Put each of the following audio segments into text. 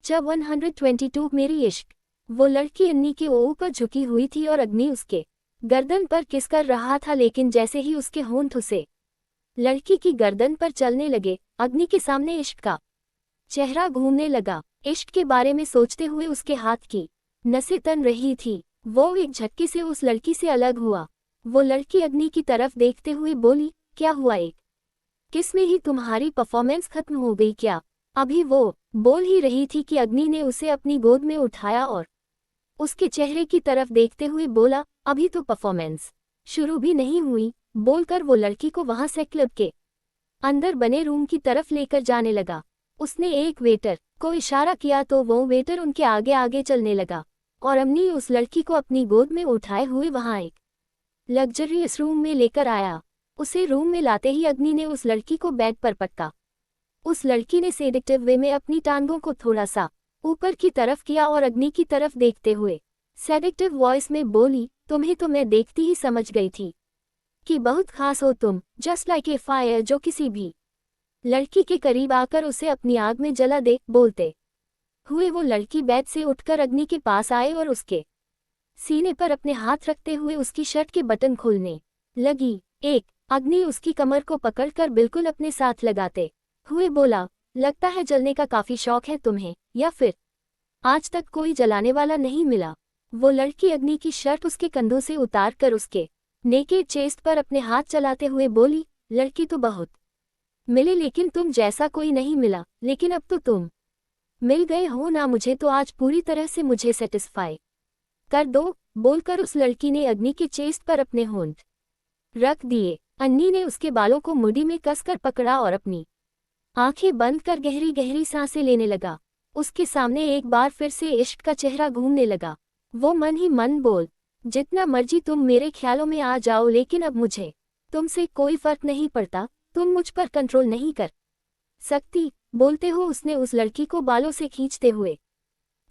जब 122 मेरी इश्क। वो लड़की अन्नी के ऊपर झुकी हुई थी और अग्नि उसके गर्दन पर किस कर रहा था, लेकिन जैसे ही उसके होंठ उसे लड़की की गर्दन पर चलने लगे, अग्नि के सामने इश्क का चेहरा घूमने लगा। इश्क के बारे में सोचते हुए उसके हाथ की नसें तन रही थी। वो एक झटके से उस लड़की से अलग हुआ। वो लड़की अग्नि की तरफ देखते हुए बोली, क्या हुआ, एक किस में ही तुम्हारी परफॉर्मेंस खत्म हो गई क्या? अभी वो बोल ही रही थी कि अग्नि ने उसे अपनी गोद में उठाया और उसके चेहरे की तरफ देखते हुए बोला, अभी तो परफॉर्मेंस शुरू भी नहीं हुई। बोलकर वो लड़की को वहां से क्लब के अंदर बने रूम की तरफ लेकर जाने लगा। उसने एक वेटर को इशारा किया तो वो वेटर उनके आगे आगे चलने लगा और अम्नी उस लड़की को अपनी गोद में उठाए हुए वहां एक लग्जरियस रूम में लेकर आया। उसे रूम में लाते ही अग्नि ने उस लड़की को बेड पर पटका। उस लड़की ने सेडिक्टिव वे में अपनी टांगों को थोड़ा सा ऊपर की तरफ किया और अग्नि की तरफ देखते हुए सेडिक्टिव वॉइस में बोली, तुम्हें तो मैं देखती ही समझ गई थी कि बहुत खास हो तुम, जस्ट लाइक ए फायर जो किसी भी लड़की के करीब आकर उसे अपनी आग में जला दे। बोलते हुए वो लड़की बेड से उठकर अग्नि के पास आए और उसके सीने पर अपने हाथ रखते हुए उसकी शर्ट के बटन खोलने लगी। एक अग्नि उसकी कमर को पकड़कर बिल्कुल अपने साथ लगाते हुए बोला, लगता है जलने का काफी शौक है तुम्हें, या फिर आज तक कोई जलाने वाला नहीं मिला? वो लड़की अग्नि की शर्ट उसके कंधों से उतार कर उसके नेकेड चेस्ट पर अपने हाथ चलाते हुए बोली, लड़की तो बहुत मिले लेकिन तुम जैसा कोई नहीं मिला, लेकिन अब तो तुम मिल गए हो ना, मुझे तो आज पूरी तरह से मुझे सेटिस्फाई कर दो। बोलकर उस लड़की ने अग्नि के चेस्ट पर अपने होंठ रख दिए। अन्नी ने उसके बालों को मुड़ी में कसकर पकड़ा और अपनी आंखें बंद कर गहरी गहरी सांसें लेने लगा। उसके सामने एक बार फिर से इश्क का चेहरा घूमने लगा। वो मन ही मन बोल, जितना मर्जी तुम मेरे ख्यालों में आ जाओ, लेकिन अब मुझे तुमसे कोई फर्क नहीं पड़ता, तुम मुझ पर कंट्रोल नहीं कर सकती। बोलते हो उसने उस लड़की को बालों से खींचते हुए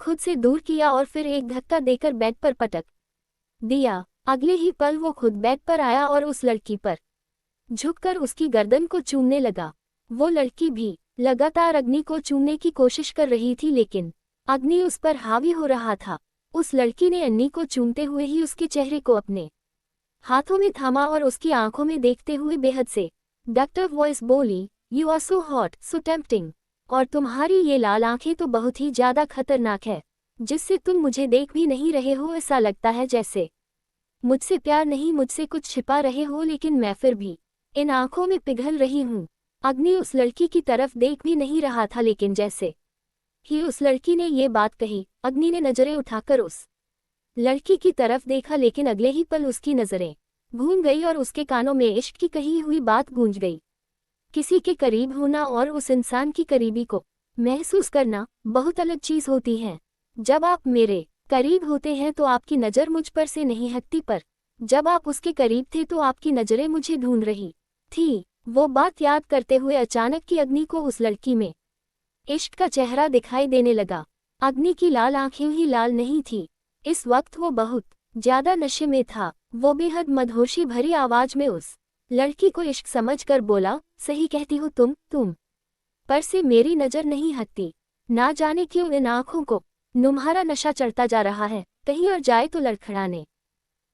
खुद से दूर किया और फिर एक धक्का देकर बेड पर पटक दिया। अगले ही पल वो खुद बेड पर आया और उस लड़की पर झुककर उसकी गर्दन को चूमने लगा। वो लड़की भी लगातार अग्नि को चूमने की कोशिश कर रही थी, लेकिन अग्नि उस पर हावी हो रहा था। उस लड़की ने अन्नी को चूमते हुए ही उसके चेहरे को अपने हाथों में थामा और उसकी आंखों में देखते हुए बेहद से डक्टिव वॉइस बोली, you are so hot, so tempting, और तुम्हारी ये लाल आंखें तो बहुत ही ज्यादा खतरनाक है, जिससे तुम मुझे देख भी नहीं रहे हो। ऐसा लगता है जैसे मुझसे प्यार नहीं, मुझसे कुछ छिपा रहे हो, लेकिन मैं फिर भी इन आंखों में पिघल रही हूँ। अग्नि उस लड़की की तरफ देख भी नहीं रहा था, लेकिन जैसे ही उस लड़की ने ये बात कही, अग्नि ने नजरें उठाकर उस लड़की की तरफ देखा, लेकिन अगले ही पल उसकी नजरें घूम गई और उसके कानों में इश्क की कही हुई बात गूंज गई। किसी के करीब होना और उस इंसान की करीबी को महसूस करना बहुत अलग चीज होती है। जब आप मेरे करीब होते हैं तो आपकी नज़र मुझ पर से नहीं हटती, पर जब आप उसके करीब थे तो आपकी नज़रें मुझे ढूंढ रही थी। वो बात याद करते हुए अचानक की अग्नि को उस लड़की में इश्क का चेहरा दिखाई देने लगा। अग्नि की लाल आंखें ही लाल नहीं थी, इस वक्त वो बहुत ज्यादा नशे में था। वो बेहद मदहोशी भरी आवाज में उस लड़की को इश्क समझकर बोला, सही कहती हो तुम पर से मेरी नज़र नहीं हटती। ना जाने क्यों इन आंखों को तुम्हारा नशा चढ़ता जा रहा है, कहीं और जाए तो लड़खड़ाने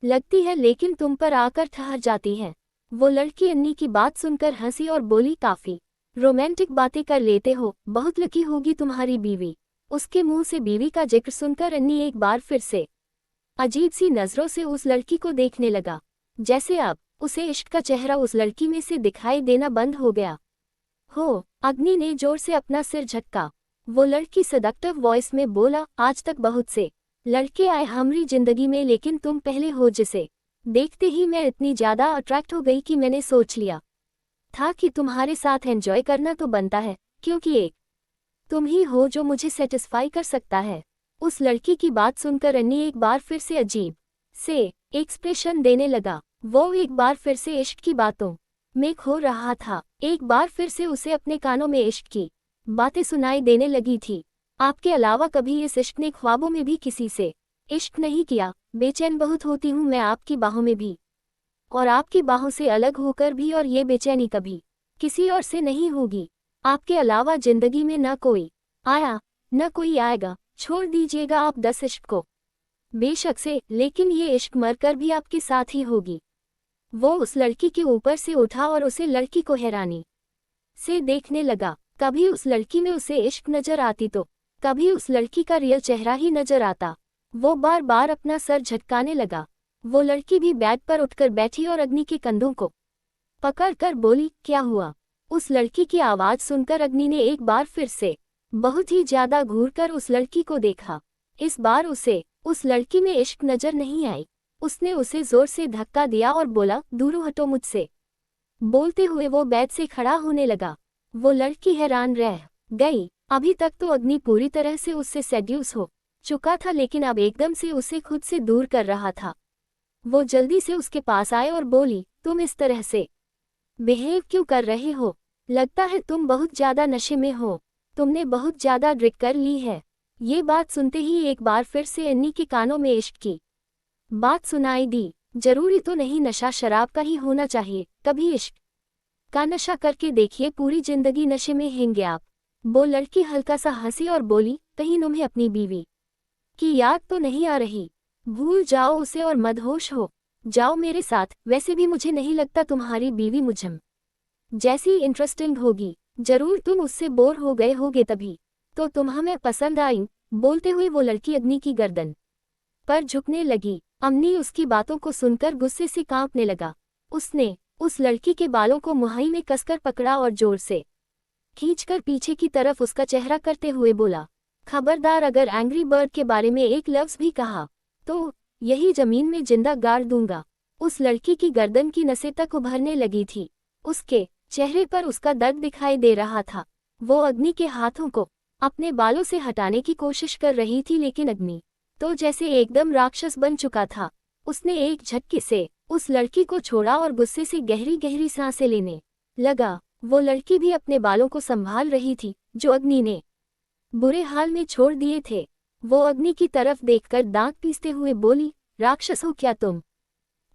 लगती है, लेकिन तुम पर आकर ठहर जाती है। वो लड़की अन्नी की बात सुनकर हंसी और बोली, काफी रोमांटिक बातें कर लेते हो, बहुत लकी होगी तुम्हारी बीवी। उसके मुंह से बीवी का जिक्र सुनकर अन्नी एक बार फिर से अजीब सी नजरों से उस लड़की को देखने लगा, जैसे अब उसे इश्क का चेहरा उस लड़की में से दिखाई देना बंद हो गया हो। अग्नि ने जोर से अपना सिर झटका। वो लड़की सदक्टिव वॉइस में बोला, आज तक बहुत से लड़के आए हमारी जिंदगी में, लेकिन तुम पहले हो जिसे देखते ही मैं इतनी ज्यादा अट्रैक्ट हो गई कि मैंने सोच लिया था कि तुम्हारे साथ एंजॉय करना तो बनता है, क्योंकि एक तुम ही हो जो मुझे सेटिस्फाई कर सकता है। उस लड़की की बात सुनकर अन्नी एक बार फिर से अजीब से एक्सप्रेशन देने लगा। वो एक बार फिर से इश्क की बातों में खो रहा था। एक बार फिर से उसे अपने कानों में इश्क की बातें सुनाई देने लगी थी। आपके अलावा कभी इस इश्क ने ख्वाबों में भी किसी से इश्क नहीं किया। बेचैन बहुत होती हूँ मैं आपकी बाहों में भी, और आपकी बाहों से अलग होकर भी, और ये बेचैनी कभी किसी और से नहीं होगी। आपके अलावा जिंदगी में ना कोई आया न कोई आएगा, छोड़ दीजिएगा आप 10 इश्क को। बेशक से, लेकिन ये इश्क मरकर भी आपके साथ ही होगी। वो उस लड़की के ऊपर से उठा और उसे लड़की को हैरानी से देखने लगा। कभी उस लड़की में उसे इश्क नजर आती तो कभी उस लड़की का रियल चेहरा ही नजर आता। वो बार बार अपना सर झटकाने लगा। वो लड़की भी बेड पर उठकर बैठी और अग्नि के कंधों को पकड़ कर बोली, क्या हुआ? उस लड़की की आवाज सुनकर अग्नि ने एक बार फिर से बहुत ही ज्यादा घूरकर उस लड़की को देखा। इस बार उसे उस लड़की में इश्क नजर नहीं आई। उसने उसे जोर से धक्का दिया और बोला, दूर हटो मुझसे। बोलते हुए वो बेड से खड़ा होने लगा। वो लड़की हैरान रह गई। अभी तक तो अग्नि पूरी तरह से उससे सेड्यूस हो चुका था, लेकिन अब एकदम से उसे खुद से दूर कर रहा था। वो जल्दी से उसके पास आए और बोली, तुम इस तरह से बिहेव क्यों कर रहे हो? लगता है तुम बहुत ज्यादा नशे में हो। तुमने बहुत ज्यादा ड्रिंक कर ली है। ये बात सुनते ही एक बार फिर से अन्नी के कानों में इश्क की बात सुनाई दी। जरूरी तो नहीं नशा शराब का ही होना चाहिए, कभी इश्क का नशा करके देखिए, पूरी जिंदगी नशे में हेंगे आप। वो लड़की हल्का सा हंसी और बोली, कहीं तुम्हें अपनी बीवी की याद तो नहीं आ रही? भूल जाओ उसे और मदहोश हो जाओ मेरे साथ। वैसे भी मुझे नहीं लगता तुम्हारी बीवी मुझम जैसी इंटरेस्टिंग होगी। जरूर तुम उससे बोर हो गए होगे, तभी तो तुम हमें पसंद आई। बोलते हुए वो लड़की अग्नि की गर्दन पर झुकने लगी। अग्नि उसकी बातों को सुनकर गुस्से से कांपने लगा। उसने उस लड़की के बालों को मुहाई में कसकर पकड़ा और जोर से खींचकर पीछे की तरफ उसका चेहरा करते हुए बोला, खबरदार, अगर एंग्री बर्ड के बारे में एक लफ्ज भी कहा तो यही जमीन में जिंदा गाड़ दूंगा। उस लड़की की गर्दन की नसें तक उभरने लगी थी। उसके चेहरे पर उसका दर्द दिखाई दे रहा था। वो अग्नि के हाथों को अपने बालों से हटाने की कोशिश कर रही थी, लेकिन अग्नि तो जैसे एकदम राक्षस बन चुका था। उसने एक झटके से उस लड़की को छोड़ा और गुस्से से गहरी गहरी सांसें लेने लगा। वो लड़की भी अपने बालों को संभाल रही थी जो अग्नि ने बुरे हाल में छोड़ दिए थे। वो अग्नि की तरफ देखकर दांत पीसते हुए बोली, राक्षस हो क्या तुम?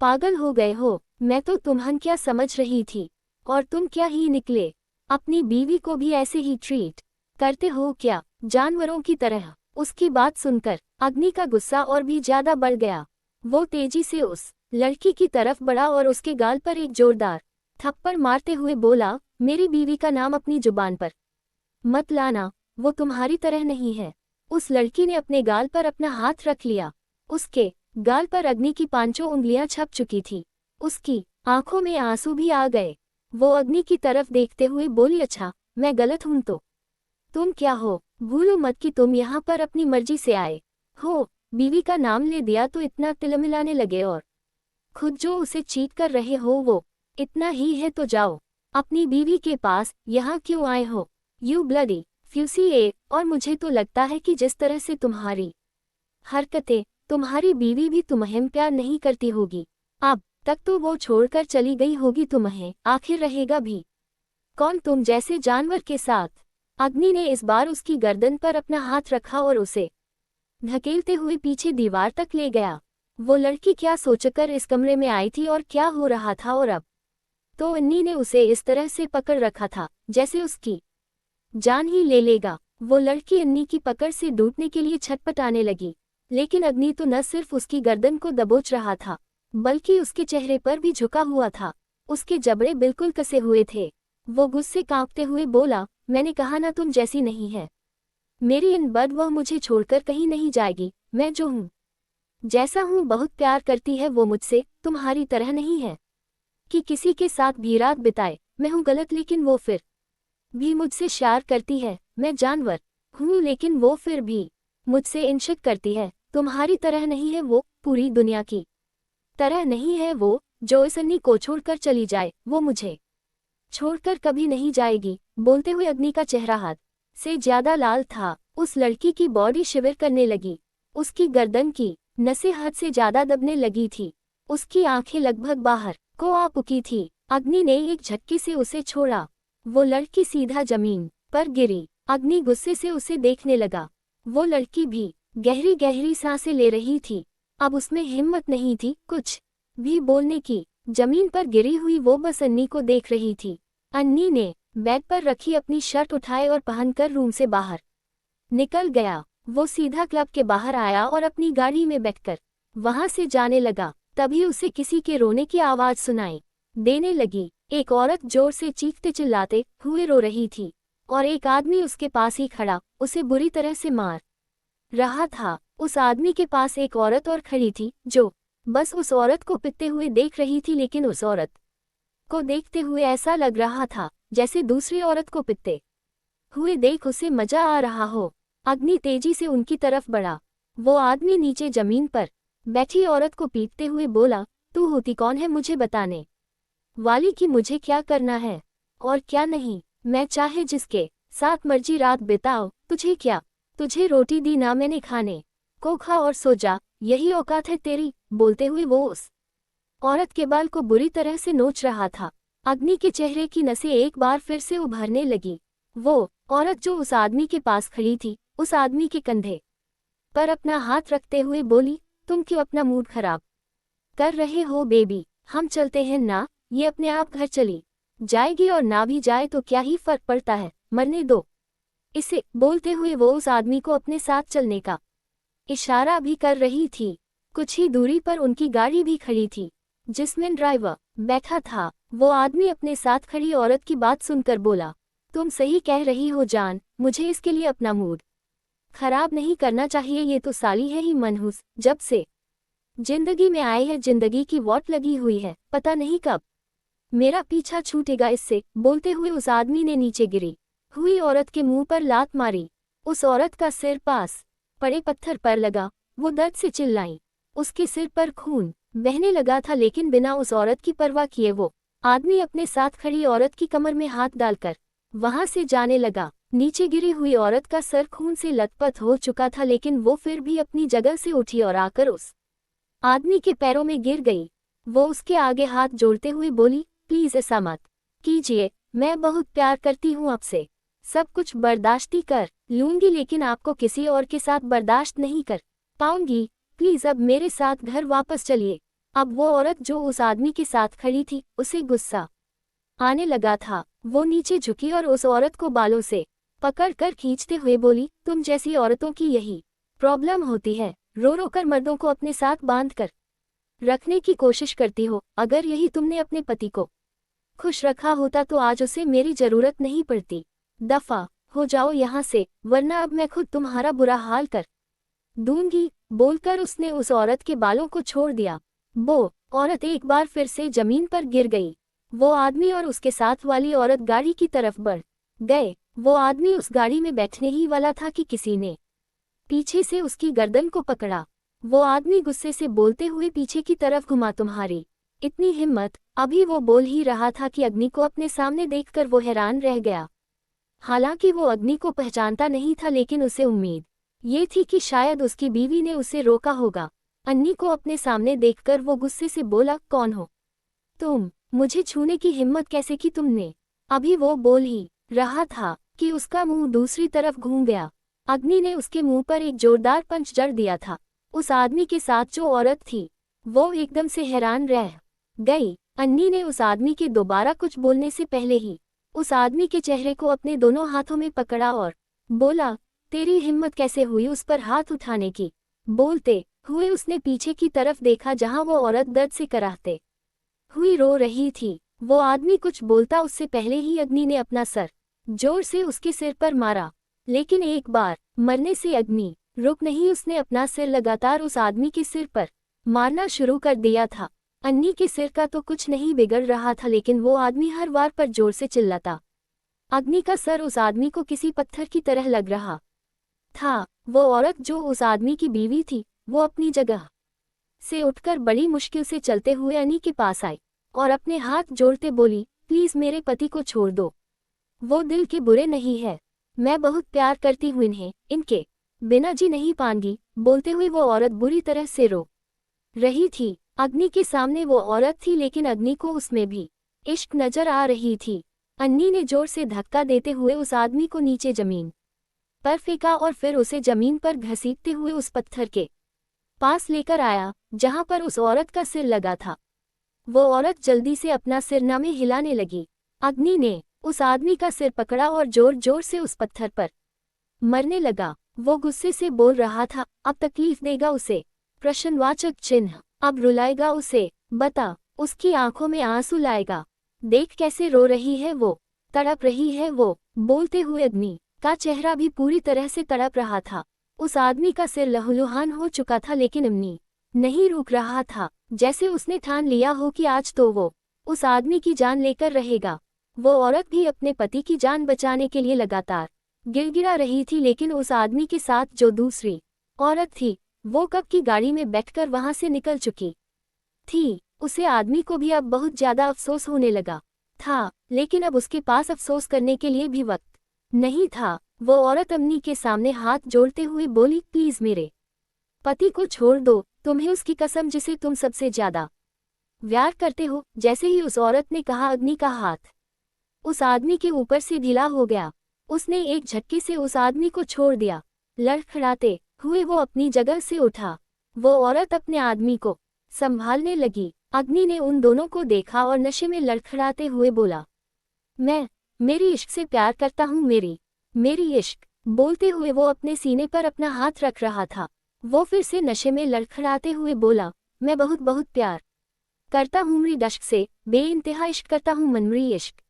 पागल हो गए हो? मैं तो तुम्हन क्या समझ रही थी, और तुम क्या ही निकले? अपनी बीवी को भी ऐसे ही ट्रीट करते हो क्या, जानवरों की तरह? उसकी बात सुनकर अग्नि का गुस्सा और भी ज्यादा बढ़ गया। वो तेजी से उस लड़की की तरफ बढ़ा और उसके गाल पर एक जोरदार थप्पड़ मारते हुए बोला, मेरी बीवी का नाम अपनी जुबान पर मत लाना, वो तुम्हारी तरह नहीं है। उस लड़की ने अपने गाल पर अपना हाथ रख लिया। उसके गाल पर अग्नि की 5 उंगलियां छप चुकी थी। उसकी आंखों में आंसू भी आ गए। वो अग्नि की तरफ देखते हुए बोली, अच्छा, मैं गलत हूं तो तुम क्या हो? भूलो मत कि तुम यहाँ पर अपनी मर्जी से आए हो। बीवी का नाम ले दिया तो इतना तिलमिलाने लगे, और खुद जो उसे चीट कर रहे हो वो इतना ही है तो जाओ अपनी बीवी के पास। यहाँ क्यों आए हो? You bloody fussy. और मुझे तो लगता है कि जिस तरह से तुम्हारी हरकतें, तुम्हारी बीवी भी तुम्हें प्यार नहीं करती होगी। अब तक तो वो छोड़कर चली गई होगी तुम्हें, आखिर रहेगा भी कौन तुम जैसे जानवर के साथ? अग्नि ने इस बार उसकी गर्दन पर अपना हाथ रखा और उसे धकेलते हुए पीछे दीवार तक ले गया। वो लड़की क्या सोचकर इस कमरे में आई थी और क्या हो रहा था, और अब तो अन्नी ने उसे इस तरह से पकड़ रखा था जैसे उसकी जान ही ले लेगा। वो लड़की अन्नी की पकड़ से टूटने के लिए छटपटाने लगी, लेकिन अग्नि तो न सिर्फ उसकी गर्दन को दबोच रहा था, बल्कि उसके चेहरे पर भी झुका हुआ था। उसके जबड़े बिल्कुल कसे हुए थे। वो गुस्से कांपते हुए बोला, मैंने कहा ना तुम जैसी नहीं है मेरी इन बद, वह मुझे छोड़कर कहीं नहीं जाएगी। मैं जो हूँ, जैसा हूँ, बहुत प्यार करती है वो मुझसे, तुम्हारी तरह नहीं है कि किसी के साथ भी रात बिताए। मैं हूँ गलत, लेकिन वो फिर भी मुझसे प्यार करती है। मैं जानवर हूँ, लेकिन वो फिर भी मुझसे इश्क करती है। तुम्हारी तरह नहीं है वो, पूरी दुनिया की तरह नहीं है वो। जो इस अन्नी को छोड़कर चली जाए, वो मुझे छोड़कर कभी नहीं जाएगी। बोलते हुए अग्नि का चेहरा हाथ से ज्यादा लाल था। उस लड़की की बॉडी शिविर करने लगी। उसकी गर्दन की नसें हद से ज्यादा दबने लगी थी। उसकी आंखें लगभग बाहर को आ चुकी थी। अग्नि ने एक झटके से उसे छोड़ा। वो लड़की सीधा जमीन पर गिरी। अग्नि गुस्से से उसे देखने लगा। वो लड़की भी गहरी गहरी सांसें ले रही थी। अब उसमें हिम्मत नहीं थी कुछ भी बोलने की। जमीन पर गिरी हुई वो बस अन्नी को देख रही थी। अन्नी ने बेड पर रखी अपनी शर्ट उठाए और पहनकर रूम से बाहर निकल गया। वो सीधा क्लब के बाहर आया और अपनी गाड़ी में बैठकर वहां से जाने लगा। तभी उसे किसी के रोने की आवाज सुनाई देने लगी। एक औरत जोर से चीखते चिल्लाते हुए रो रही थी और एक आदमी उसके पास ही खड़ा उसे बुरी तरह से मार रहा था। उस आदमी के पास एक औरत और खड़ी थी जो बस उस औरत को पिटते हुए देख रही थी, लेकिन उस औरत को देखते हुए ऐसा लग रहा था जैसे दूसरी औरत को पिटते हुए देख उसे मजा आ रहा हो। अग्नि तेजी से उनकी तरफ बढ़ा। वो आदमी नीचे जमीन पर बैठी औरत को पीटते हुए बोला, तू होती कौन है मुझे बताने वाली कि मुझे क्या करना है और क्या नहीं। मैं चाहे जिसके साथ मर्जी रात बिताओ, तुझे क्या? तुझे रोटी दी ना मैंने खाने को, खा और सो जा, यही औकात है तेरी। बोलते हुए वो उस औरत के बाल को बुरी तरह से नोच रहा था। अग्नि के चेहरे की नसें एक बार फिर से उभरने लगी। वो औरत जो उस आदमी के पास खड़ी थी उस आदमी के कंधे पर अपना हाथ रखते हुए बोली, तुम क्यों अपना मूड खराब कर रहे हो बेबी? हम चलते हैं ना, ये अपने आप घर चली जाएगी और ना भी जाए तो क्या ही फर्क पड़ता है, मरने दो इसे। बोलते हुए वो उस आदमी को अपने साथ चलने का इशारा भी कर रही थी। कुछ ही दूरी पर उनकी गाड़ी भी खड़ी थी जिसमें ड्राइवर बैठा था। वो आदमी अपने साथ खड़ी औरत की बात सुनकर बोला, तुम सही कह रही हो जान, मुझे इसके लिए अपना मूड खराब नहीं करना चाहिए। ये तो साली है ही मनहूस, जब से जिंदगी में आए है जिंदगी की वॉट लगी हुई है, पता नहीं कब मेरा पीछा छूटेगा इससे। बोलते हुए उस आदमी ने नीचे गिरी हुई औरत के मुंह पर लात मारी। उस औरत का सिर पास पड़े पत्थर पर लगा। वो दर्द से चिल्लाई। उसके सिर पर खून बहने लगा था, लेकिन बिना उस औरत की परवाह किए वो आदमी अपने साथ खड़ी औरत की कमर में हाथ डालकर वहां से जाने लगा। नीचे गिरी हुई औरत का सर खून से लथपथ हो चुका था, लेकिन वो फिर भी अपनी जगह से उठी और आकर उस आदमी के पैरों में गिर गई। वो उसके आगे हाथ जोड़ते हुए बोली, प्लीज ऐसा मत कीजिए, मैं बहुत प्यार करती हूँ आपसे, सब कुछ बर्दाश्त ही कर लूंगी, लेकिन आपको किसी और के साथ बर्दाश्त नहीं कर पाऊंगी। प्लीज अब मेरे साथ घर वापस चलिए। अब वो औरत जो उस आदमी के साथ खड़ी थी उसे गुस्सा आने लगा था। वो नीचे झुकी और उस औरत को बालों से पकड़कर खींचते हुए बोली, तुम जैसी औरतों की यही प्रॉब्लम होती है, रो रो कर मर्दों को अपने साथ बांध कर रखने की कोशिश करती हो। अगर यही तुमने अपने पति को खुश रखा होता तो आज उसे मेरी जरूरत नहीं पड़ती। दफा हो जाओ यहाँ से, वरना अब मैं खुद तुम्हारा बुरा हाल कर दूंगी। बोलकर उसने उस औरत के बालों को छोड़ दिया। वो औरत एक बार फिर से जमीन पर गिर गई। वो आदमी और उसके साथ वाली औरत गाड़ी की तरफ बढ़ गए। वो आदमी उस गाड़ी में बैठने ही वाला था कि किसी ने पीछे से उसकी गर्दन को पकड़ा। वो आदमी गुस्से से बोलते हुए पीछे की तरफ घुमा, तुम्हारी इतनी हिम्मत? अभी वो बोल ही रहा था कि अग्नि को अपने सामने देखकर वो हैरान रह गया। हालांकि वो अग्नि को पहचानता नहीं था, लेकिन उसे उम्मीद ये थी कि शायद उसकी बीवी ने उसे रोका होगा। अन्नी को अपने सामने देखकर वो गुस्से से बोला, कौन हो तुम? मुझे छूने की हिम्मत कैसे की तुमने? अभी वो बोल ही रहा था कि उसका मुंह दूसरी तरफ घूम गया। अग्नि ने उसके मुंह पर एक जोरदार पंच जड़ दिया था। उस आदमी के साथ जो औरत थी वो एकदम से हैरान रह गई। अन्नी ने उस आदमी के दोबारा कुछ बोलने से पहले ही उस आदमी के चेहरे को अपने दोनों हाथों में पकड़ा और बोला, तेरी हिम्मत कैसे हुई उस पर हाथ उठाने की? बोलते हुए उसने पीछे की तरफ देखा जहां वो औरत दर्द से कराहते हुई रो रही थी। वो आदमी कुछ बोलता उससे पहले ही अग्नि ने अपना सर जोर से उसके सिर पर मारा, लेकिन एक बार मरने से अग्नि रुक नहीं। उसने अपना सिर लगातार उस आदमी के सिर पर मारना शुरू कर दिया था। अन्नी के सिर का तो कुछ नहीं बिगड़ रहा था, लेकिन वो आदमी हर बार पर जोर से चिल्लाता। अग्नि का सर उस आदमी को किसी पत्थर की तरह लग रहा था। वो औरत जो उस आदमी की बीवी थी वो अपनी जगह से उठकर बड़ी मुश्किल से चलते हुए अन्नी के पास आई और अपने हाथ जोड़ते बोली, प्लीज मेरे पति को छोड़ दो, वो दिल के बुरे नहीं है, मैं बहुत प्यार करती हूँ इन्हें, इनके बिना जी नहीं पाऊंगी। बोलते हुए वो औरत बुरी तरह से रो रही थी। अग्नि के सामने वो औरत थी, लेकिन अग्नि को उसमें भी इश्क नजर आ रही थी। अन्नी ने जोर से धक्का देते हुए उस आदमी को नीचे जमीन पर फेंका और फिर उसे जमीन पर घसीटते हुए उस पत्थर के पास लेकर आया जहां पर उस औरत का सिर लगा था। वो औरत जल्दी से अपना सिरना में हिलाने लगी। अग्नि ने उस आदमी का सिर पकड़ा और जोर जोर से उस पत्थर पर मरने लगा। वो गुस्से से बोल रहा था, अब तकलीफ देगा उसे, प्रश्नवाचक चिन्ह, अब रुलाएगा उसे, बता, उसकी आंखों में आंसू लाएगा, देख कैसे रो रही है वो, तड़प रही है वो। बोलते हुए अग्नि का चेहरा भी पूरी तरह से तड़प रहा था। उस आदमी का सिर लहूलुहान हो चुका था, लेकिन अग्नि नहीं रुक रहा था, जैसे उसने ठान लिया हो कि आज तो वो उस आदमी की जान लेकर रहेगा। वो औरत भी अपने पति की जान बचाने के लिए लगातार गिड़गिड़ा रही थी, लेकिन उस आदमी के साथ जो दूसरी औरत थी, वो कब की गाड़ी में बैठकर वहां से निकल चुकी थी। उसे आदमी को भी अब बहुत ज्यादा अफसोस होने लगा था, लेकिन अब उसके पास अफसोस करने के लिए भी वक्त नहीं था। वो औरत अम्नी के सामने हाथ जोड़ते हुए बोली, प्लीज मेरे पति को छोड़ दो, तुम्हें उसकी कसम जिसे तुम सबसे ज्यादा प्यार करते हो। जैसे ही उस औरत ने कहा, अग्नि का हाथ उस आदमी के ऊपर से ढीला हो गया। उसने एक झटके से उस आदमी को छोड़ दिया। लड़खड़ाते हुए वो अपनी जगह से उठा। वो औरत अपने आदमी को संभालने लगी। अग्नि ने उन दोनों को देखा और नशे में लड़खड़ाते हुए बोला, मैं मेरी इश्क से प्यार करता हूँ, मेरी इश्क। बोलते हुए वो अपने सीने पर अपना हाथ रख रहा था। वो फिर से नशे में लड़खड़ाते हुए बोला, मैं बहुत बहुत प्यार करता हूँ मेरी इश्क से, बेइंतहा इश्क करता हूँ मनमरी इश्क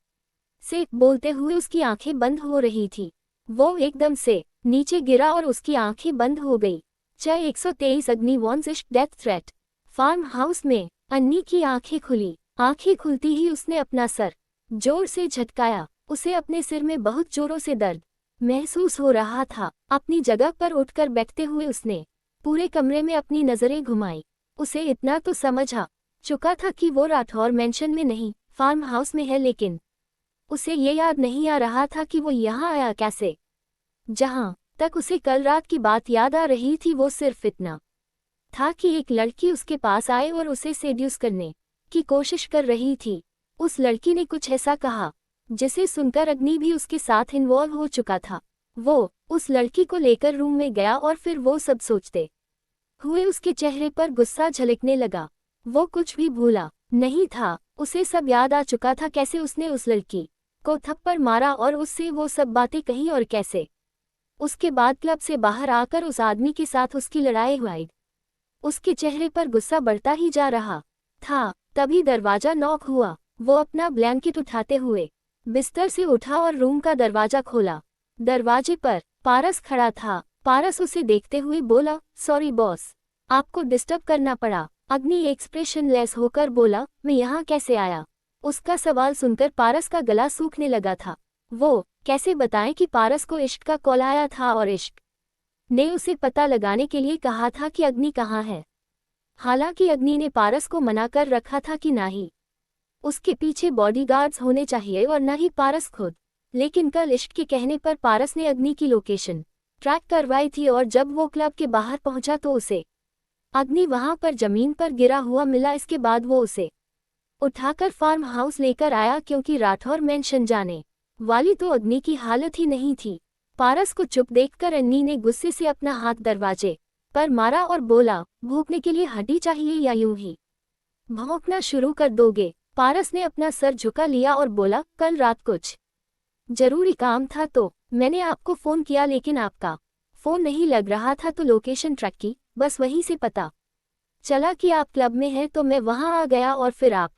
से। बोलते हुए उसकी आंखें बंद हो रही थी। वो एकदम से नीचे गिरा और उसकी आंखें बंद हो गई। 123 अग्नि वॉन्स इश्क डेथ थ्रेट। फार्म हाउस में अन्नी की आंखें खुली। आंखें खुलती ही उसने अपना सर जोर से झटकाया। उसे अपने सिर में बहुत जोरों से दर्द महसूस हो रहा था। अपनी जगह पर उठकर बैठते हुए उसने पूरे कमरे में अपनी नजरें घुमाई। उसे इतना तो समझ आ चुका था कि वो राठौर मेंशन में नहीं, फार्म हाउस में है, लेकिन उसे ये याद नहीं आ रहा था कि वो यहाँ आया कैसे। जहाँ तक उसे कल रात की बात याद आ रही थी, वो सिर्फ इतना था कि एक लड़की उसके पास आए और उसे सेड्यूस करने की कोशिश कर रही थी। उस लड़की ने कुछ ऐसा कहा जिसे सुनकर अग्नि भी उसके साथ इन्वॉल्व हो चुका था। वो उस लड़की को लेकर रूम में गया और फिर वो सब सोचते हुए उसके चेहरे पर गुस्सा झलकने लगा। वो कुछ भी भूला नहीं था, उसे सब याद आ चुका था, कैसे उसने उस लड़की को थप्पड़ मारा और उससे वो सब बातें कहीं, और कैसे उसके बाद क्लब से बाहर आकर उस आदमी के साथ उसकी लड़ाई हुई। उसके चेहरे पर गुस्सा बढ़ता ही जा रहा था। तभी दरवाजा नॉक हुआ। वो अपना ब्लैंकेट उठाते हुए बिस्तर से उठा और रूम का दरवाजा खोला। दरवाजे पर पारस खड़ा था। पारस उसे देखते हुए बोला, सॉरी बॉस, आपको डिस्टर्ब करना पड़ा। अग्नि एक्सप्रेशनलेस होकर बोला, मैं यहाँ कैसे आया। उसका सवाल सुनकर पारस का गला सूखने लगा था। वो कैसे बताएं कि पारस को इश्क का कॉल आया था और इश्क ने उसे पता लगाने के लिए कहा था कि अग्नि कहाँ है। हालांकि अग्नि ने पारस को मना कर रखा था कि ना ही उसके पीछे बॉडीगार्ड्स होने चाहिए और न ही पारस खुद। लेकिन कल इश्क के कहने पर पारस ने अग्नि की लोकेशन ट्रैक करवाई थी और जब वो क्लब के बाहर पहुंचा तो उसे अग्नि वहां पर जमीन पर गिरा हुआ मिला। इसके बाद वो उसे उठाकर फार्म हाउस लेकर आया, क्योंकि राठौर मेंशन जाने वाली तो अग्नि की हालत ही नहीं थी। पारस को चुप देखकर अन्नी ने गुस्से से अपना हाथ दरवाजे पर मारा और बोला, भूखने के लिए हड्डी चाहिए या यूं ही भौंकना शुरू कर दोगे। पारस ने अपना सर झुका लिया और बोला, कल रात कुछ जरूरी काम था तो मैंने आपको फोन किया, लेकिन आपका फोन नहीं लग रहा था तो लोकेशन ट्रैक की, बस वहीं से पता चला कि आप क्लब में हैं तो मैं वहां आ गया और फिर आप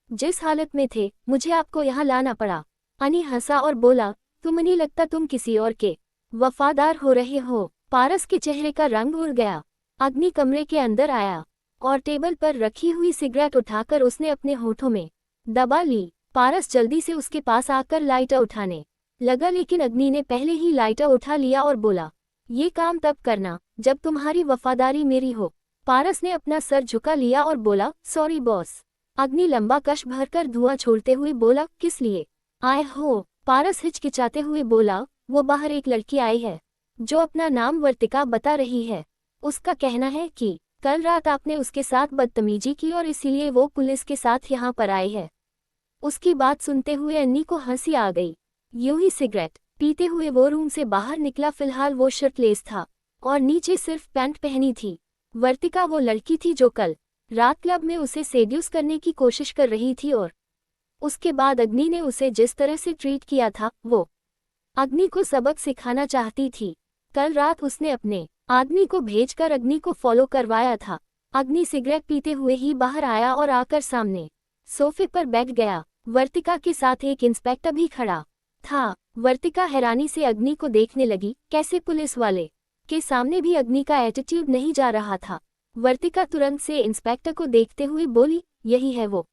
जिस हालत में थे मुझे आपको यहाँ लाना पड़ा। अनी हंसा और बोला, तुम नहीं लगता तुम किसी और के वफादार हो रहे हो। पारस के चेहरे का रंग उड़ गया। अग्नि कमरे के अंदर आया और टेबल पर रखी हुई सिगरेट उठाकर उसने अपने होठों में दबा ली। पारस जल्दी से उसके पास आकर लाइटर उठाने लगा, लेकिन अग्नि ने पहले ही लाइटर उठा लिया और बोला, ये काम तब करना जब तुम्हारी वफादारी मेरी हो। पारस ने अपना सर झुका लिया और बोला, सॉरी बॉस। अग्नि लंबा कश भरकर धुआं छोड़ते हुए बोला, किस लिए आए हो। पारस हिचकिचाते हुए बोला, वो बाहर एक लड़की आई है जो अपना नाम वर्तिका बता रही है। उसका कहना है कि कल रात आपने उसके साथ बदतमीजी की और इसीलिए वो पुलिस के साथ यहाँ पर आई है। उसकी बात सुनते हुए अन्नी को हंसी आ गई। यूं ही सिगरेट पीते हुए वो रूम से बाहर निकला। फिलहाल वो शर्टलेस था और नीचे सिर्फ पैंट पहनी थी। वर्तिका वो लड़की थी जो कल रात क्लब में उसे सेड्यूस करने की कोशिश कर रही थी, और उसके बाद अग्नि ने उसे जिस तरह से ट्रीट किया था वो अग्नि को सबक सिखाना चाहती थी। कल रात उसने अपने आदमी को भेजकर अग्नि को फॉलो करवाया था। अग्नि सिगरेट पीते हुए ही बाहर आया और आकर सामने सोफे पर बैठ गया। वर्तिका के साथ एक इंस्पेक्टर भी खड़ा था। वर्तिका हैरानी से अग्नि को देखने लगी, कैसे पुलिस वाले के सामने भी अग्नि का एटीट्यूड नहीं जा रहा था। वर्तिका तुरंत से इंस्पेक्टर को देखते हुए बोली, यही है वो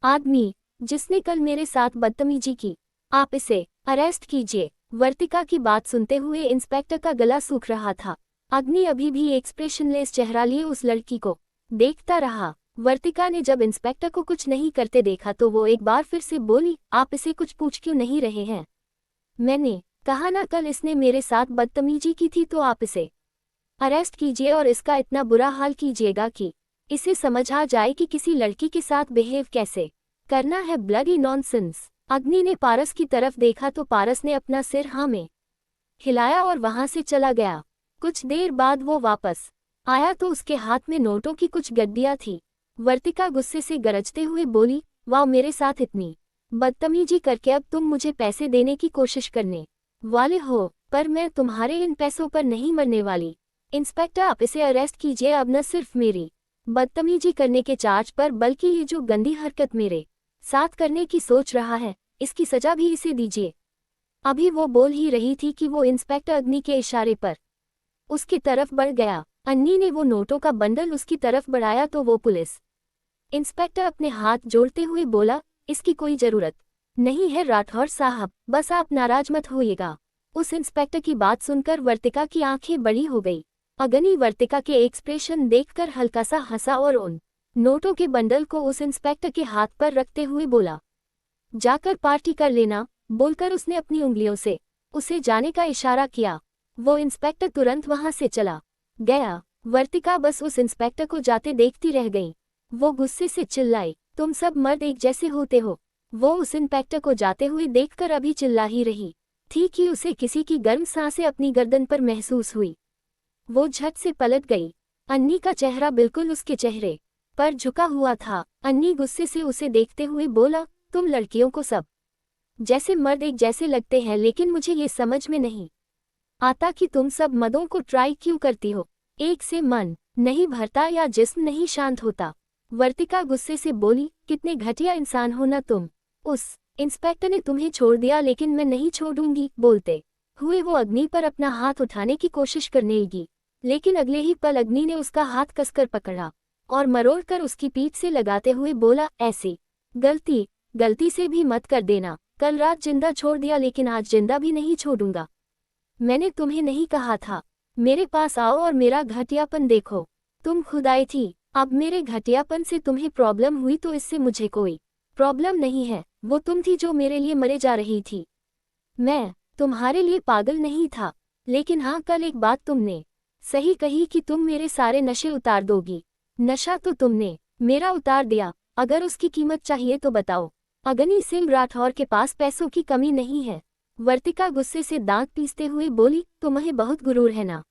आदमी जिसने कल मेरे साथ बदतमीजी की, आप इसे अरेस्ट कीजिए। वर्तिका की बात सुनते हुए इंस्पेक्टर का गला सूख रहा था। अग्नि अभी भी एक्सप्रेशनलेस चेहरा लिए उस लड़की को देखता रहा। वर्तिका ने जब इंस्पेक्टर को कुछ नहीं करते देखा तो वो एक बार फिर से बोली, आप इसे कुछ पूछ क्यों नहीं रहे हैं? मैंने कहा ना कल इसने मेरे साथ बदतमीजी की थी, तो आप इसे अरेस्ट कीजिए और इसका इतना बुरा हाल कीजिएगा कि इसे समझ आ जाए कि किसी लड़की के साथ बिहेव कैसे करना है। Bloody nonsense. अग्नि ने पारस की तरफ देखा तो पारस ने अपना सिर हाँ में हिलाया और वहां से चला गया। कुछ देर बाद वो वापस आया तो उसके हाथ में नोटों की कुछ गड्डियां थी। वर्तिका गुस्से से गरजते हुए बोली, वाह, मेरे साथ इतनी बदतमीजी करके अब तुम मुझे पैसे देने की कोशिश करने वाले हो, पर मैं तुम्हारे इन पैसों पर नहीं मरने वाली। इंस्पेक्टर, आप इसे अरेस्ट कीजिए। अब न सिर्फ मेरी बदतमीजी करने के चार्ज पर बल्कि ये जो गंदी हरकत मेरे साथ करने की सोच रहा है, इसकी सजा भी इसे दीजिए। अभी वो बोल ही रही थी कि वो इंस्पेक्टर अग्नि के इशारे पर उसकी तरफ बढ़ गया। अन्नी ने वो नोटों का बंडल उसकी तरफ बढ़ाया तो वो पुलिस इंस्पेक्टर अपने हाथ जोड़ते हुए बोला, इसकी कोई जरूरत नहीं है राठौर साहब, बस आप नाराज मत होइएगा। उस इंस्पेक्टर की बात सुनकर वर्तिका की आंखें बड़ी हो गई। अग्नि वर्तिका के एक्सप्रेशन देखकर हल्का सा हंसा और उन नोटों के बंडल को उस इंस्पेक्टर के हाथ पर रखते हुए बोला, जाकर पार्टी कर लेना। बोलकर उसने अपनी उंगलियों से उसे जाने का इशारा किया। वो इंस्पेक्टर तुरंत वहां से चला गया। वर्तिका बस उस इंस्पेक्टर को जाते देखती रह गई। वो गुस्से से चिल्लाई, तुम सब मर्द एक जैसे होते हो। वो उस इंस्पेक्टर को जाते हुए देखकर अभी चिल्ला ही रही थी कि उसे किसी की गर्म सांसें अपनी गर्दन पर महसूस हुई। वो झट से पलट गई। अन्नी का चेहरा बिल्कुल उसके चेहरे पर झुका हुआ था। अन्नी गुस्से से उसे देखते हुए बोला, तुम लड़कियों को सब जैसे मर्द एक जैसे लगते हैं, लेकिन मुझे ये समझ में नहीं आता कि तुम सब मर्दों को ट्राई क्यों करती हो। एक से मन नहीं भरता या जिस्म नहीं शांत होता। वर्तिका गुस्से से बोली, कितने घटिया इंसान हो ना तुम। उस इंस्पेक्टर ने तुम्हें छोड़ दिया, लेकिन मैं नहीं छोड़ूंगी। बोलते हुए वो अग्नि पर अपना हाथ उठाने की कोशिश करने लगी, लेकिन अगले ही पल अग्नि ने उसका हाथ कसकर पकड़ा और मरोड़कर उसकी पीठ से लगाते हुए बोला, ऐसी गलती से भी मत कर देना। कल रात जिंदा छोड़ दिया, लेकिन आज जिंदा भी नहीं छोड़ूंगा। मैंने तुम्हें नहीं कहा था मेरे पास आओ और मेरा घटियापन देखो। तुम खुद आई थी। अब मेरे घटियापन से तुम्हें प्रॉब्लम हुई तो इससे मुझे कोई प्रॉब्लम नहीं है। वो तुम थी जो मेरे लिए मरे जा रही थी। मैं तुम्हारे लिए पागल नहीं था, लेकिन हाँ, कल एक बात तुमने सही कही कि तुम मेरे सारे नशे उतार दोगी। नशा तो तुमने मेरा उतार दिया। अगर उसकी कीमत चाहिए तो बताओ। अग्नि सिंह राठौर के पास पैसों की कमी नहीं है। वर्तिका गुस्से से दांत पीसते हुए बोली, तुम्हें बहुत गुरूर है ना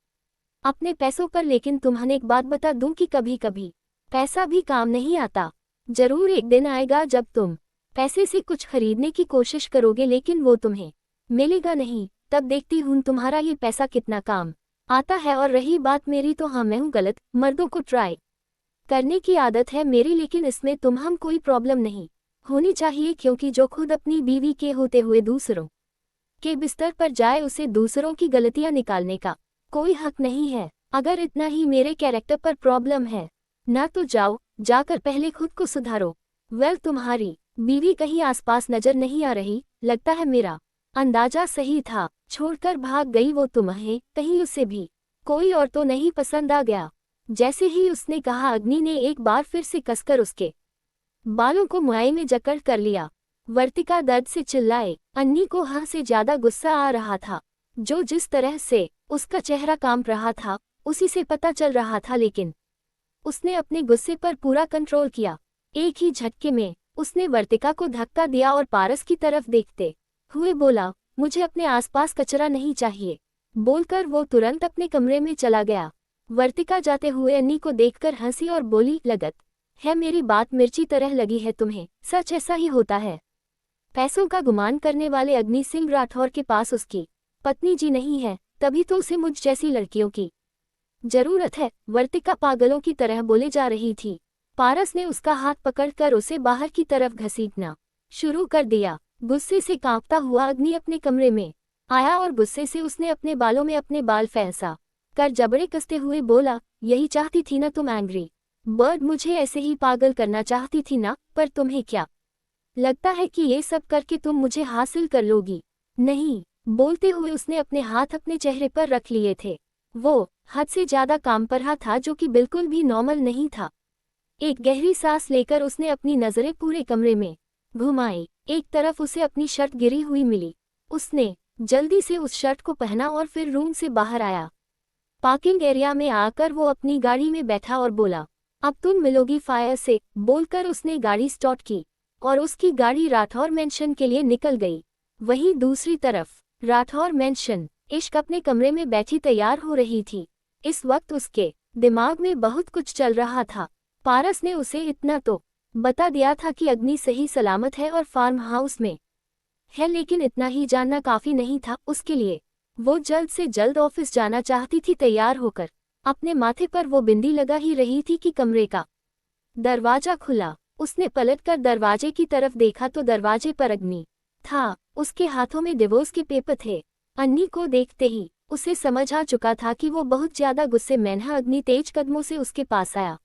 अपने पैसों पर, लेकिन तुम्हें एक बात बता दूं कि कभी कभी पैसा भी काम नहीं आता। जरूर एक दिन आएगा जब तुम पैसे से कुछ खरीदने की कोशिश करोगे, लेकिन वो तुम्हें मिलेगा नहीं। तब देखती हूँ तुम्हारा ये पैसा कितना काम आता है। और रही बात मेरी, तो हाँ, मैं हूँ गलत। मर्दों को ट्राई करने की आदत है मेरी, लेकिन इसमें हम कोई प्रॉब्लम नहीं होनी चाहिए, क्योंकि जो खुद अपनी बीवी के होते हुए दूसरों के बिस्तर पर जाए, उसे दूसरों की गलतियां निकालने का कोई हक नहीं है। अगर इतना ही मेरे कैरेक्टर पर प्रॉब्लम है ना, तो जाओ, जाकर पहले खुद को सुधारो। वेल, तुम्हारी बीवी कहीं आसपास नजर नहीं आ रही। लगता है मेरा अंदाजा सही था। छोड़कर भाग गई वो तुम्हें। कहीं उसे भी कोई और तो नहीं पसंद आ गया। जैसे ही उसने कहा, अग्नि ने एक बार फिर से कसकर उसके बालों को मुआई में जकड़ कर लिया। वर्तिका दर्द से चिल्लाए। अन्नी को हाँ से ज्यादा गुस्सा आ रहा था। जो जिस तरह से उसका चेहरा कांप रहा था, उसी से पता चल रहा था, लेकिन उसने अपने गुस्से पर पूरा कंट्रोल किया। एक ही झटके में उसने वर्तिका को धक्का दिया और पारस की तरफ देखते हुए बोला, मुझे अपने आसपास कचरा नहीं चाहिए। बोलकर वो तुरंत अपने कमरे में चला गया। वर्तिका जाते हुए अन्नी को देखकर हंसी और बोली, लगत है मेरी बात मिर्ची तरह लगी है तुम्हें। सच ऐसा ही होता है। पैसों का गुमान करने वाले अग्नि सिंह राठौर के पास उसकी पत्नी जी नहीं है, तभी तो उसे मुझ जैसी लड़कियों की जरूरत है, वर्तिका पागलों की तरह बोले जा रही थी। पारस ने उसका हाथ पकड़कर उसे बाहर की तरफ घसीटना शुरू कर दिया। गुस्से से कांपता हुआ अग्नि अपने कमरे में आया और गुस्से से उसने अपने बालों में अपने बाल फैंसा कर जबड़े कसते हुए बोला, यही चाहती थी ना तुम एंग्री बर्ड, मुझे ऐसे ही पागल करना चाहती थी ना, पर तुम्हें क्या लगता है कि ये सब करके तुम मुझे हासिल कर लोगी? नहीं। बोलते हुए उसने अपने हाथ अपने चेहरे पर रख लिए थे। वो हद से ज्यादा काम पर रहा था, जो कि बिल्कुल भी नॉर्मल नहीं था। एक गहरी सांस लेकर उसने अपनी नजरें पूरे कमरे में घुमाई। एक तरफ उसे अपनी शर्ट गिरी हुई मिली। उसने जल्दी से उस शर्ट को पहना और फिर रूम से बाहर आया। पार्किंग एरिया में आकर वो अपनी गाड़ी में बैठा और बोला, अब तुम मिलोगी फायर से। बोलकर उसने गाड़ी स्टार्ट की और उसकी गाड़ी राठौर मेंशन के लिए निकल गई। वहीं दूसरी तरफ राठौर मेंशन इश्क अपने कमरे में बैठी तैयार हो रही थी। इस वक्त उसके दिमाग में बहुत कुछ चल रहा था। पारस ने उसे इतना तो बता दिया था कि अग्नि सही सलामत है और फार्म हाउस में है, लेकिन इतना ही जानना काफी नहीं था उसके लिए। वो जल्द से जल्द ऑफिस जाना चाहती थी तैयार होकर। अपने माथे पर वो बिंदी लगा ही रही थी कि कमरे का दरवाजा खुला। उसने पलटकर दरवाजे की तरफ देखा तो दरवाजे पर अग्नि था। उसके हाथों में डिवोर्स के पेपर थे। अन्नी को देखते ही उसे समझ आ चुका था कि वो बहुत ज्यादा गुस्से में है। अग्नि तेज कदमों से उसके पास आया।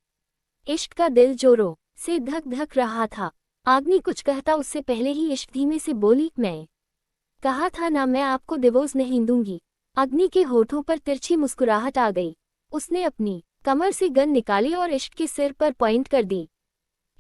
इश्क का दिल जोरों से धक धक रहा था। अग्नि कुछ कहता उससे पहले ही इश्क धीमे से बोली, मैं कहा था ना, मैं आपको डिवोर्स नहीं दूंगी। अग्नि के होठों पर तिरछी मुस्कुराहट आ गई। उसने अपनी कमर से गन निकाली और इश्क के सिर पर पॉइंट कर दी।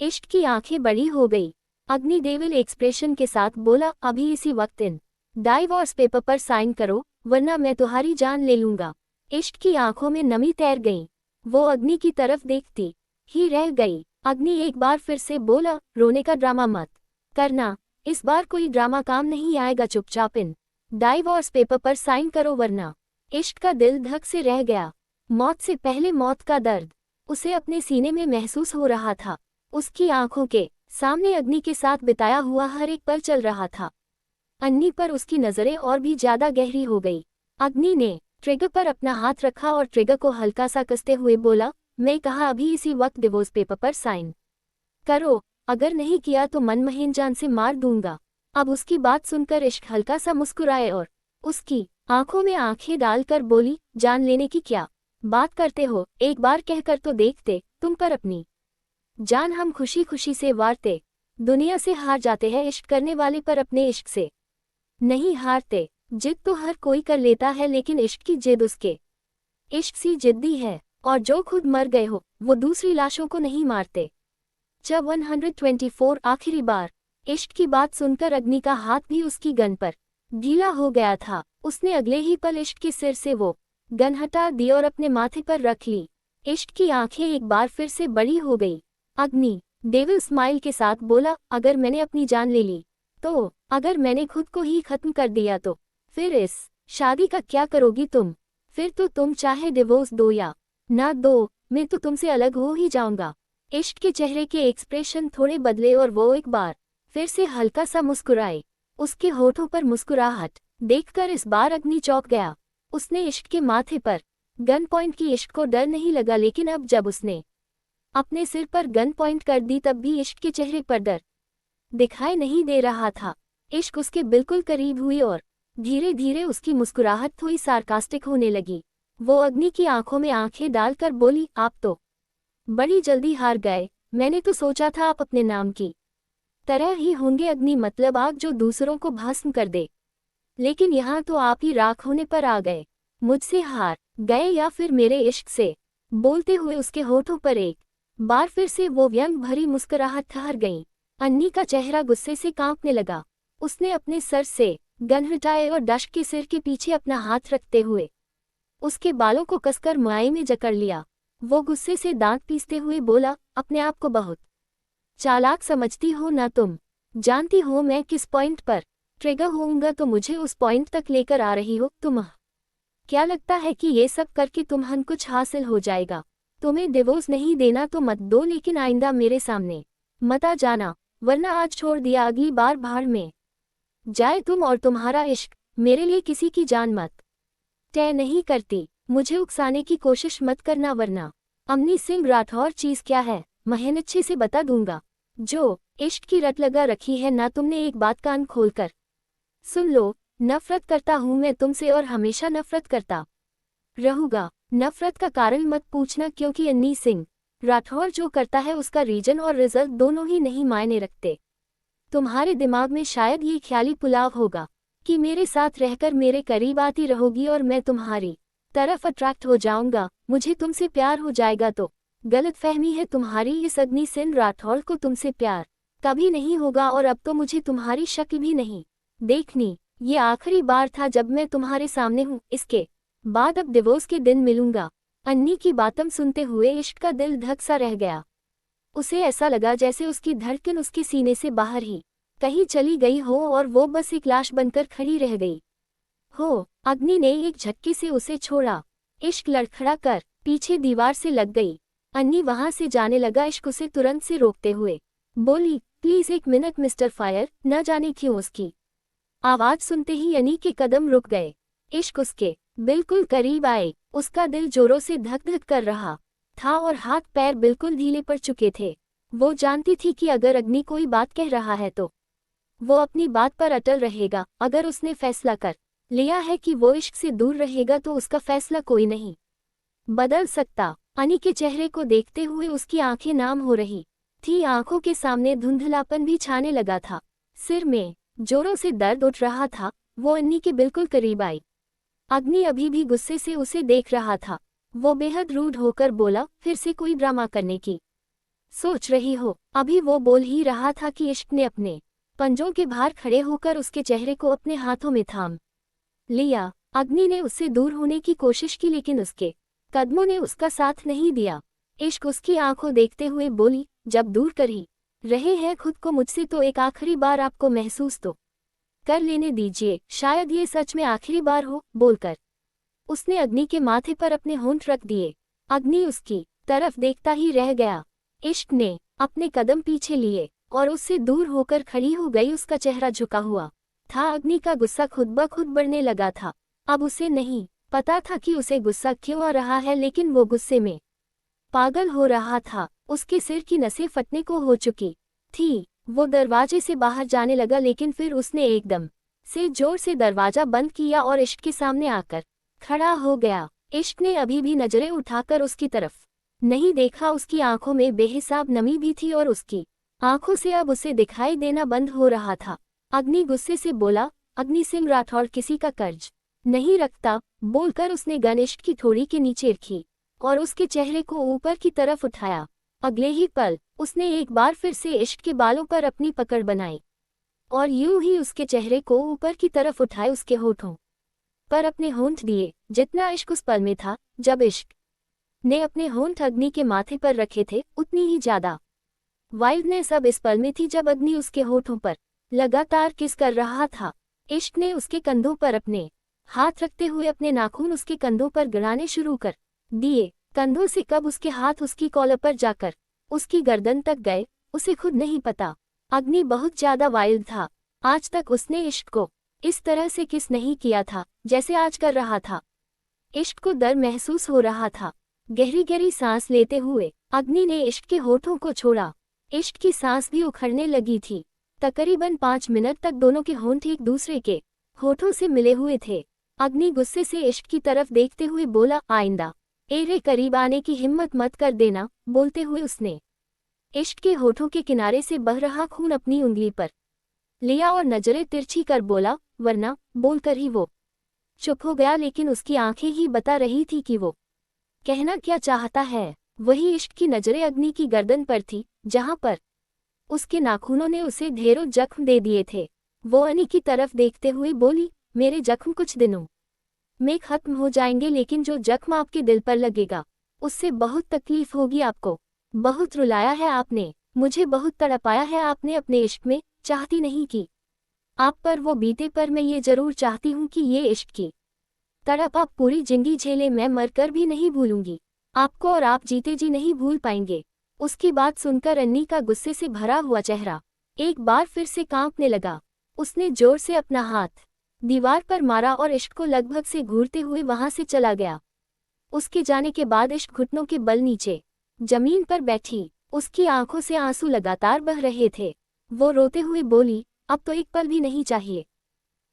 इश्क की आंखें बड़ी हो गई। अग्नि डेविल एक्सप्रेशन के साथ बोला, अभी इसी वक्त इन डाइवोर्स पेपर पर साइन करो, वरना मैं तुम्हारी जान ले लूंगा। इश्क की आंखों में नमी तैर गई। वो अग्नि की तरफ देखती ही रह गई। अग्नि एक बार फिर से बोला, रोने का ड्रामा मत करना, इस बार कोई ड्रामा काम नहीं आएगा। चुपचाप इन डाइवोर्स पेपर पर साइन करो, वरना। इश्क का दिल धक से रह गया। मौत से पहले मौत का दर्द उसे अपने सीने में महसूस हो रहा था। उसकी आंखों के सामने अग्नि के साथ बिताया हुआ हर एक पल चल रहा था। अन्नी पर उसकी नजरें और भी ज्यादा गहरी हो गई। अग्नि ने ट्रिगर पर अपना हाथ रखा और ट्रिगर को हल्का सा कसते हुए बोला, मैं कहा अभी इसी वक्त डिवोर्स पेपर पर साइन करो, अगर नहीं किया तो मनमोहन जान से मार दूंगा। अब उसकी बात सुनकर इश्क हल्का सा मुस्कुराए और उसकी आंखों में आंखें डालकर बोली, जान लेने की क्या बात करते हो, एक बार कहकर तो देखते, तुम पर अपनी जान हम खुशी खुशी से वारते। दुनिया से हार जाते हैं इश्क करने वाले, पर अपने इश्क से नहीं हारते। जिद तो हर कोई कर लेता है, लेकिन इश्क की जिद उसके इश्क सी जिद्दी है, और जो खुद मर गए हो वो दूसरी लाशों को नहीं मारते। जब 124 आखिरी बार इश्क की बात सुनकर अग्नि का हाथ भी उसकी गन पर ढीला हो गया था। उसने अगले ही पल इश्क के सिर से वो गन हटा दी और अपने माथे पर रख ली। इश्क की आंखें एक बार फिर से बड़ी हो गई। अग्नि डेविल स्माइल के साथ बोला, अगर मैंने अपनी जान ले ली तो, अगर मैंने खुद को ही खत्म कर दिया तो फिर इस शादी का क्या करोगी तुम? फिर तो तुम चाहे डिवोर्स दो या ना दो, मैं तो तुमसे अलग हो ही जाऊंगा। इश्क के चेहरे के एक्सप्रेशन थोड़े बदले और वो एक बार फिर से हल्का सा मुस्कुराए। उसके होठों पर मुस्कुराहट देखकर इस बार अग्नि चौंक गया। उसने इश्क के माथे पर गन पॉइंट की। इश्क को डर नहीं लगा, लेकिन अब जब उसने अपने सिर पर गन पॉइंट कर दी तब भी इश्क के चेहरे पर डर दिखाई नहीं दे रहा था। इश्क उसके बिल्कुल करीब हुई और धीरे धीरे उसकी मुस्कुराहट थोड़ी सार्कास्टिक होने लगी। वो अग्नि की आंखों में आंखें डालकर बोली, आप तो बड़ी जल्दी हार गए। मैंने तो सोचा था आप अपने नाम की तरह ही होंगे, अग्नि मतलब आग जो दूसरों को भस्म कर दे, लेकिन यहाँ तो आप ही राख होने पर आ गए। मुझसे हार गए या फिर मेरे इश्क से? बोलते हुए उसके होठों पर एक बार फिर से वो व्यंग भरी मुस्कुराहट ठहर गई। अन्नी का चेहरा गुस्से से कांपने लगा। उसने अपने सर से गन हटाए और डश के सिर के पीछे अपना हाथ रखते हुए उसके बालों को कसकर मुआई में जकड़ लिया। वो गुस्से से दांत पीसते हुए बोला, अपने आप को बहुत चालाक समझती हो ना तुम? जानती हो मैं किस पॉइंट पर ट्रिगर होऊंगा, तो मुझे उस पॉइंट तक लेकर आ रही हो तुम। क्या लगता है कि ये सब करके तुम्हें कुछ हासिल हो जाएगा? तुम्हें डिवोर्स नहीं देना तो मत दो, लेकिन आइंदा मेरे सामने मत आ जाना, वरना आज छोड़ दिया अगली बार भाड़ में जाए तुम और तुम्हारा इश्क। मेरे लिए किसी की जान मत तय नहीं करती, मुझे उकसाने की कोशिश मत करना वरना। अमनी सिंह राठौर चीज क्या है, मैं अच्छे से बता दूंगा। जो इश्क की रट लगा रखी है ना तुमने, एक बात कान खोलकर सुन लो। नफरत करता हूं मैं तुमसे और हमेशा नफरत करता रहूंगा। नफरत का कारण मत पूछना, क्योंकि अन्नी सिंह राठौर जो करता है उसका रीजन और रिजल्ट दोनों ही नहीं मायने रखते। तुम्हारे दिमाग में शायद ये ख्याली पुलाव होगा कि मेरे साथ रहकर मेरे करीब आती रहोगी और मैं तुम्हारी तरफ अट्रैक्ट हो जाऊंगा, मुझे तुमसे प्यार हो जाएगा। तो गलतफहमी है तुम्हारी, इस अग्नि सिंह राठौर को तुमसे प्यार कभी नहीं होगा और अब तो मुझे तुम्हारी शक्ल भी नहीं देखनी। ये आखिरी बार था जब मैं तुम्हारे सामने हूँ, इसके बाद अब डिवोर्स के दिन मिलूंगा। अन्नी की बातम सुनते हुए इश्क का दिल धक सा रह गया। उसे ऐसा लगा जैसे उसकी धड़कन उसके सीने से बाहर ही कहीं चली गई हो और वो बस एक लाश बनकर खड़ी रह गई हो। अग्नि ने एक झटके से उसे छोड़ा। इश्क लड़खड़ा कर पीछे दीवार से लग गई। अन्नी वहां से जाने लगा। इश्क उसे तुरंत से रोकते हुए बोली, प्लीज एक मिनट मिस्टर फायर। न जाने क्यों उसकी आवाज सुनते ही अन्नी के कदम रुक गए। इश्क उसके बिल्कुल करीब आए। उसका दिल जोरों से धक धक कर रहा था और हाथ पैर बिल्कुल ढीले पड़ चुके थे। वो जानती थी कि अगर अग्नि कोई बात कह रहा है तो वो अपनी बात पर अटल रहेगा। अगर उसने फैसला कर लिया है कि वो इश्क से दूर रहेगा तो उसका फैसला कोई नहीं बदल सकता। अनी के चेहरे को देखते हुए उसकी आंखें नाम हो रही थी। आंखों के सामने धुंधलापन भी छाने लगा था। सिर में जोरों से दर्द उठ रहा था। वो अन्नी के बिल्कुल करीब आई। अग्नि अभी भी गुस्से से उसे देख रहा था। वो बेहद रूड होकर बोला, फिर से कोई ड्रामा करने की सोच रही हो? अभी वो बोल ही रहा था कि इश्क ने अपने पंजों के बाहर खड़े होकर उसके चेहरे को अपने हाथों में थाम लिया। अग्नि ने उससे दूर होने की कोशिश की लेकिन उसके कदमों ने उसका साथ नहीं दिया। इश्क उसकी आंखों देखते हुए बोली, जब दूर कर ही रहे हैं खुद को मुझसे तो एक आखिरी बार आपको महसूस तो कर लेने दीजिए, शायद ये सच में आखिरी बार हो। बोलकर उसने अग्नि के माथे पर अपने होंठ रख दिए। अग्नि उसकी तरफ देखता ही रह गया। इश्क ने अपने कदम पीछे लिए और उससे दूर होकर खड़ी हो गई। उसका चेहरा झुका हुआ था। अग्नि का गुस्सा खुद ब खुद बढ़ने लगा था। अब उसे नहीं पता था कि उसे गुस्सा क्यों आ रहा है, लेकिन वो गुस्से में पागल हो रहा था। उसके सिर की नसें फटने को हो चुकी थी। वो दरवाजे से बाहर जाने लगा लेकिन फिर उसने एकदम से जोर से दरवाजा बंद किया और इश्क के सामने आकर खड़ा हो गया। इश्क ने अभी भी नजरें उठाकर उसकी तरफ नहीं देखा। उसकी आंखों में बेहिसाब नमी भी थी और उसकी आंखों से अब उसे दिखाई देना बंद हो रहा था। अग्नि गुस्से से बोला, अग्नि सिंह राठौर किसी का कर्ज नहीं रखता। बोलकर उसने गन इश्क की थोड़ी के नीचे रखी और उसके चेहरे को ऊपर की तरफ उठाया। अगले ही पल उसने एक बार फिर से इश्क के बालों पर अपनी पकड़ बनाई और यूं ही उसके चेहरे को ऊपर की तरफ उठाए उसके होठों पर अपने होंठ दिए। जितना इश्क उस पल में था जब इश्क ने अपने होंठ अग्नि के माथे पर रखे थे, उतनी ही ज्यादा वाइल्डनेस अब इस पल में थी जब अग्नि उसके होठों पर लगातार किस कर रहा था। इश्क ने उसके कंधों पर अपने हाथ रखते हुए अपने नाखून उसके कंधों पर गड़ाने शुरू कर दिए। कंधों से कब उसके हाथ उसकी कॉलर पर जाकर उसकी गर्दन तक गए, उसे खुद नहीं पता। अग्नि बहुत ज्यादा वाइल्ड था। आज तक उसने इश्क को इस तरह से किस नहीं किया था जैसे आज कर रहा था। इश्क को डर महसूस हो रहा था। गहरी गहरी सांस लेते हुए अग्नि ने इश्क के होठों को छोड़ा। इश्क की सांस भी उखड़ने लगी थी। तकरीबन 5 मिनट तक दोनों के होंठ एक दूसरे के होठों से मिले हुए थे। अग्नि गुस्से से इश्क की तरफ देखते हुए बोला, आइंदा एरे करीब आने की हिम्मत मत कर देना। बोलते हुए उसने इश्क के होठों के किनारे से बह रहा खून अपनी उंगली पर लिया और नजरें तिरछी कर बोला, वरना। बोलकर ही वो चुप हो गया, लेकिन उसकी आंखें ही बता रही थी कि वो कहना क्या चाहता है। वही इश्क की नजरें अग्नि की गर्दन पर थी, जहां पर उसके नाखूनों ने उसे ढेरों जख्म दे दिए थे। वो अनी की तरफ देखते हुए बोली, मेरे जख्म कुछ दिनों में खत्म हो जाएंगे, लेकिन जो जख्म आपके दिल पर लगेगा उससे बहुत तकलीफ होगी। आपको बहुत रुलाया है आपने, मुझे बहुत तड़पाया है आपने अपने इश्क में। चाहती नहीं कि आप पर वो बीते, पर मैं ये जरूर चाहती हूँ कि ये इश्क की तड़प आप पूरी जिंदगी झेले। मैं मरकर भी नहीं भूलूंगी आपको और आप जीते जी नहीं भूल पाएंगे। उसकी बात सुनकर अन्नी का गुस्से से भरा हुआ चेहरा एक बार फिर से कांपने लगा। उसने जोर से अपना हाथ दीवार पर मारा और इश्क को लगभग से घूरते हुए वहां से चला गया। उसके जाने के बाद इश्क घुटनों के बल नीचे जमीन पर बैठी, उसकी आंखों से आंसू लगातार बह रहे थे। वो रोते हुए बोली, अब तो एक पल भी नहीं चाहिए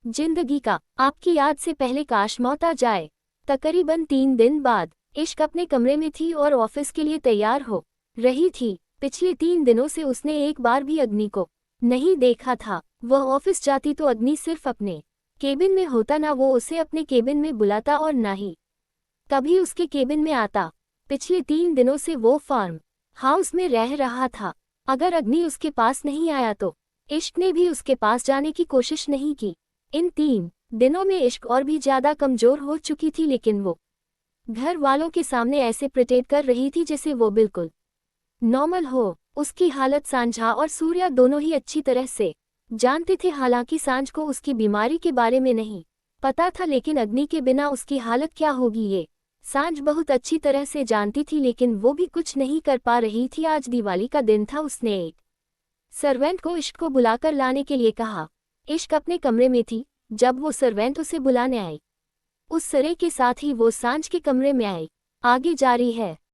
जिंदगी का, आपकी याद से पहले काश मौत आ जाए। तकरीबन 3 दिन बाद इश्क अपने कमरे में थी और ऑफिस के लिए तैयार हो रही थी। पिछले 3 दिनों से उसने एक बार भी अग्नि को नहीं देखा था। वह ऑफिस जाती तो अग्नि सिर्फ अपने केबिन में होता, ना वो उसे अपने केबिन में बुलाता और ना ही कभी उसके केबिन में आता। पिछले 3 दिनों से वो फार्म हाउस में रह रहा था। अगर अग्नि उसके पास नहीं आया तो इश्क ने भी उसके पास जाने की कोशिश नहीं की। इन 3 दिनों में इश्क और भी ज्यादा कमजोर हो चुकी थी, लेकिन वो घर वालों के सामने ऐसे प्रिटेंड कर रही थी जैसे वो बिल्कुल नॉर्मल हो। उसकी हालत सांझा और सूर्या दोनों ही अच्छी तरह से जानते थे। हालांकि सांझ को उसकी बीमारी के बारे में नहीं पता था, लेकिन अग्नि के बिना उसकी हालत क्या होगी ये सांझ बहुत अच्छी तरह से जानती थी, लेकिन वो भी कुछ नहीं कर पा रही थी। आज दिवाली का दिन था। उसने एक सर्वेंट को इश्क को बुलाकर लाने के लिए कहा। इश्क अपने कमरे में थी जब वो सर्वेंट उसे बुलाने आई। उस सरे के साथ ही वो सांझ के कमरे में आई। आगे जारी है।